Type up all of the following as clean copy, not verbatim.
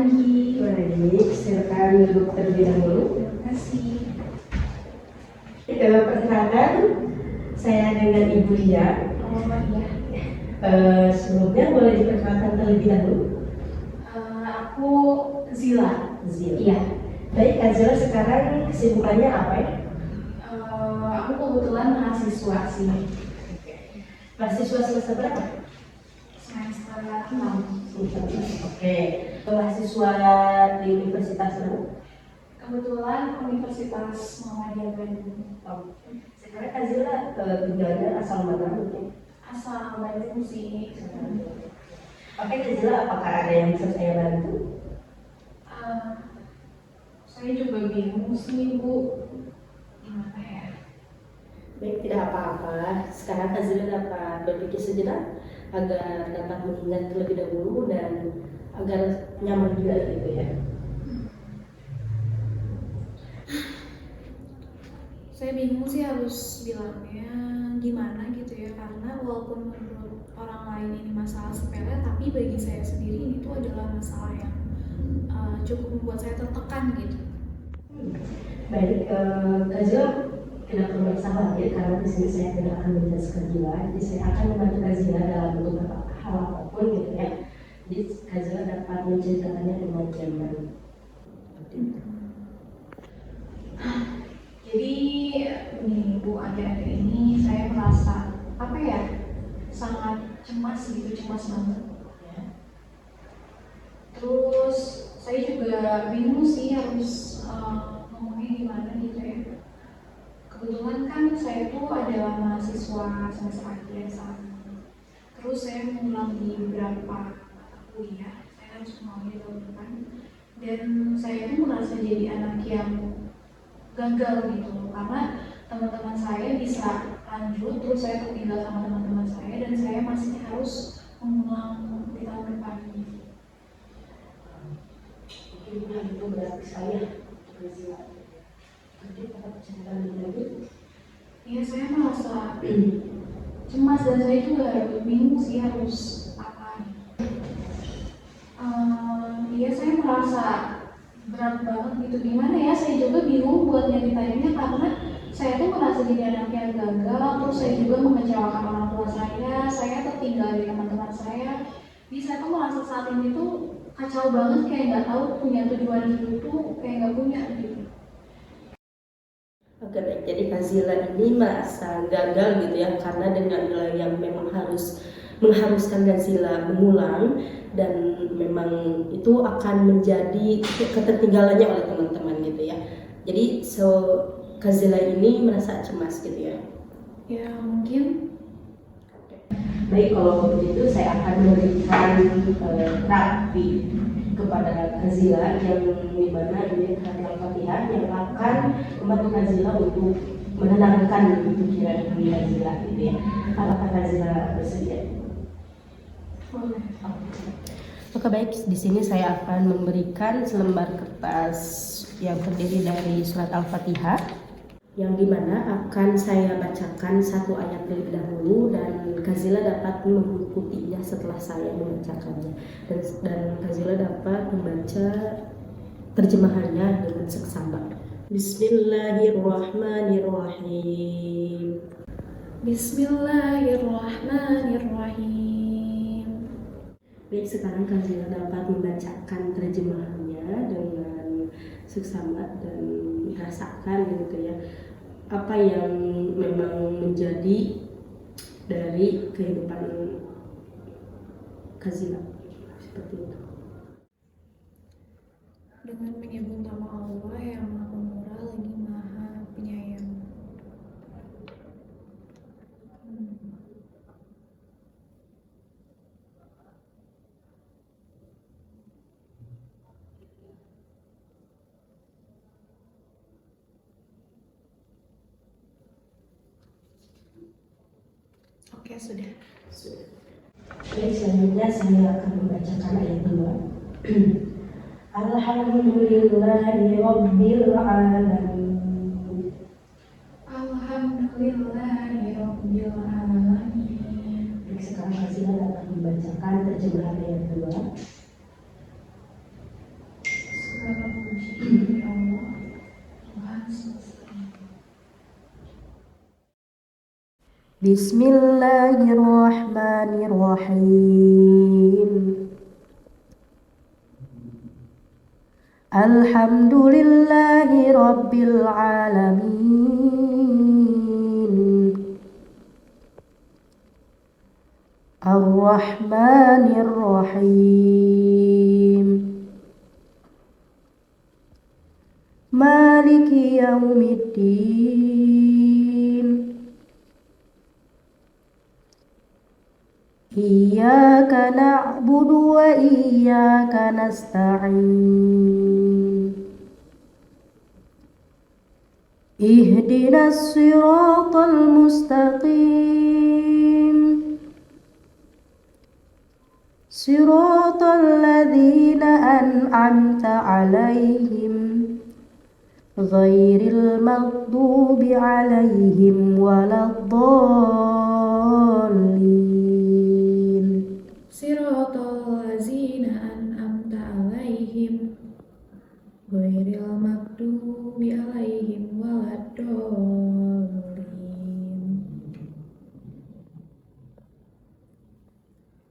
pagi. Baik, silakan duduk terlebih dahulu. Terima kasih. Perkenalkan, saya dengan Ibu Lia. Oh iya. Sebelumnya boleh diperkenalkan terlebih dahulu. Aku Zila. Zila. Iya. Baik, Kak Zila sekarang kesibukannya apa ya? Aku kebetulan mahasiswa sih. Mahasiswa semester berapa? Semester 6. Oke. Mahasiswa di Universitas mana? Kebetulan Universitas Muhammadiyah Bandung. Sekarang Kak Zila tinggalnya asal mana mungkin? Asal Bandung sih. Oke, Kak Zila, apakah ada yang bisa saya bantu? Saya juga bingung sih Bu, gimana ya? Baik, tidak apa-apa. Sekarang Kak Zila dapat berpikir sejenak agar dapat mengingat terlebih dahulu dan agar nyaman juga gitu ya. Saya bingung sih harus bilangnya gimana gitu ya, karena walaupun menurut orang lain ini masalah sepele, tapi bagi saya sendiri ini tuh adalah masalah yang cukup membuat saya tertekan gitu. Baik, Kak Zila tidak perlu merasa khawatir karena di sini saya tidak akan menjelaskan Zila. Jadi saya akan membantu Kak Zila dalam beberapa hal apapun gitu ya. Jadi Kak Zila dapat menceritakannya dengan nyaman. Jadi ini Bu, akhir-akhir ini saya merasa apa ya, sangat cemas gitu, cemas banget. Terus saya juga bingung sih harus ngomongnya gimana gitu ya. Kebetulan kan saya tuh adalah mahasiswa semester akhir saat ini. Terus saya mengulang di beberapa kuliah, saya harus mengulangi tahun depan. Dan saya tuh merasa jadi anak yang gagal gitu, karena teman-teman saya bisa lanjut, terus saya tertinggal sama teman-teman saya, dan saya masih harus mengulang di tahun depan ini. Mungkin itu berarti saya Kak Zila. Jadi dapat cerita lebih lanjut. Iya, saya merasa cemas dan saya juga bingung sih harus apa. Iya, saya merasa berat banget gitu, gimana ya, saya juga bingung buat nyeritainnya karena saya tuh merasa jadi anak yang gagal, terus saya juga mengecewakan orang tua saya tertinggal dari teman-teman saya. Jadi saya tuh merasa saat ini tuh kacau banget, kayak nggak tahu punya tujuan hidup tuh kayak nggak punya gitu. Oke, baik. Jadi Kak Zila ini merasa gagal gitu ya karena dengan nilai yang memang mengharuskan Kak Zila mengulang, dan memang itu akan menjadi ketertinggalannya oleh teman-teman gitu ya. Jadi Kak Zila ini merasa cemas gitu ya. Ya mungkin. Baik, kalau begitu saya akan memberikan terapi kepada Kak Zila yang dimana ini terapi Al-Fatihah yang akan membantu Kak Zila untuk menenangkan pikiran Kak Zila gitu ya. Apakah Kak Zila bersedia? Oke, baik, di sini saya akan memberikan selembar kertas yang terdiri dari surat Al-Fatihah, yang dimana akan saya bacakan satu ayat terlebih dahulu dan Kak Zila dapat mengikutinya setelah saya membacakannya, dan Kak Zila dapat membaca terjemahannya dengan seksama. Bismillahirrahmanirrahim. Bismillahirrahmanirrahim. Baik, sekarang Kak Zila dapat membacakan terjemahannya dengan seksama dan rasakan gitu ya apa yang memang menjadi dari kehidupan Kak Zila seperti itu. Dengan menyebut nama Allah yang Maha Pemurah lagi Maha Penyayang. Oke, sudah. Baik, selanjutnya saya akan membacakan ayat 2. Alhamdulillahi Rabbil Alamin. Alhamdulillahi Rabbil Alamin. Baik, sekarang Kak Zila akan membacakan terjemahan ayat 2. Bismillahirrahmanirrahim. Alhamdulillahi rabbil alamin. Ar-Rahmanir Rahim. Maliki yaumiddin. Iyyaka na'budu wa iyyaka nasta'in. Ihdinas siratal mustaqim. Siratal ladzina an'amta 'alaihim ghairil maghdubi 'alaihim waladdallin. Siratal ladzina an'amta 'alaihim ghairil maghdubi 'alaihim waladdallin.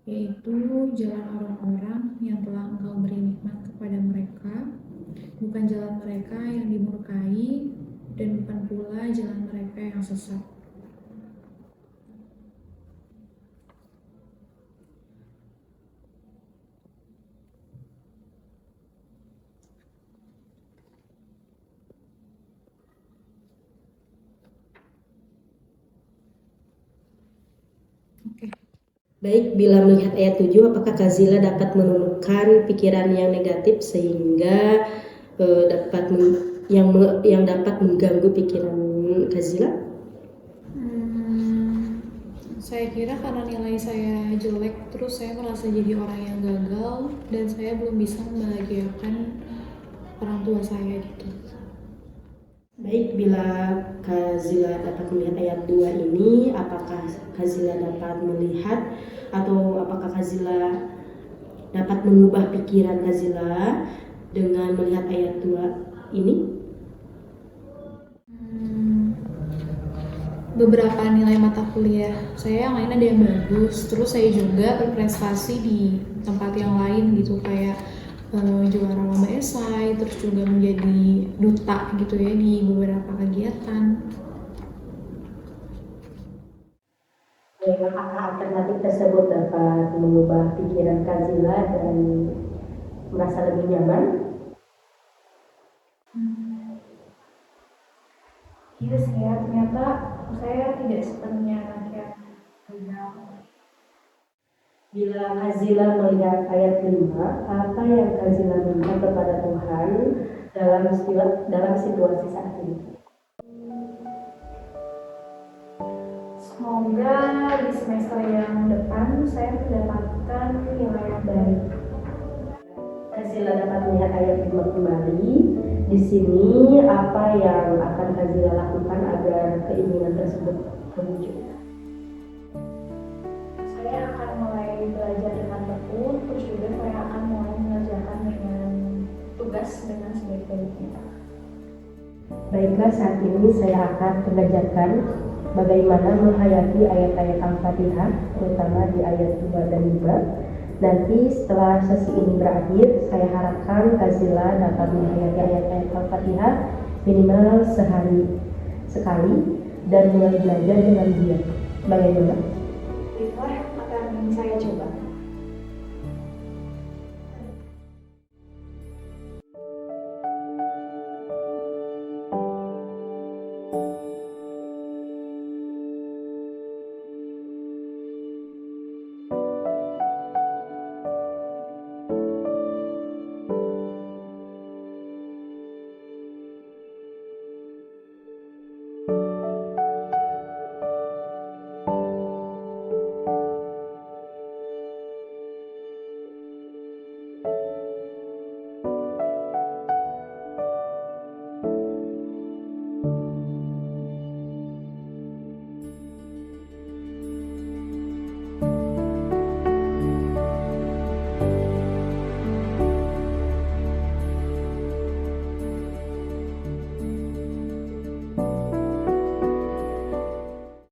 Yaitu jalan orang-orang yang telah Engkau beri nikmat kepada mereka, bukan jalan mereka yang dimurkai, dan bukan pula jalan mereka yang sesat. Oke. Baik, bila melihat ayat 7, apakah Kazila dapat menemukan pikiran yang negatif sehingga yang dapat mengganggu pikiran Kazila? Saya kira karena nilai saya jelek, terus saya merasa jadi orang yang gagal, dan saya belum bisa membahagiakan orang tua saya gitu. Baik, bila Kazila dapat melihat ayat 2 ini, apakah Kazila dapat melihat atau apakah Kazila dapat mengubah pikiran Kazila dengan melihat ayat 2 ini? Beberapa nilai mata kuliah saya yang lain ada yang bagus, terus saya juga berprestasi di tempat yang lain gitu, kayak juara lomba esai, terus juga menjadi duta gitu ya di beberapa kegiatan. Apakah alternatif tersebut dapat mengubah pikiran Kazila dan merasa lebih nyaman? Iya sih ya, ternyata saya tidak sepenuhnya anak yang gagal. Bila Kazila melihat ayat 5, apa yang Kazila minta kepada Tuhan dalam situasi saat ini? Semoga di semester yang depan saya mendapatkan nilai yang baik. Kazila dapat melihat ayat 5 kembali. Di sini apa yang akan Kazila lakukan agar keinginan tersebut terwujud? Saya akan mulai belajar dengan tekun, terus juga saya akan mulai mengerjakan dengan tugas dengan sebaik-baiknya. Baiklah, saat ini saya akan mengajarkan bagaimana menghayati ayat-ayat Al-Fatihah, terutama di ayat 2 dan 5. Nanti setelah sesi ini berakhir, saya harapkan Kazila dapat menghayati ayat-ayat Al-Fatihah minimal sehari sekali dan mulai belajar dengan giat. Bagaimana? Baiklah, akan saya coba.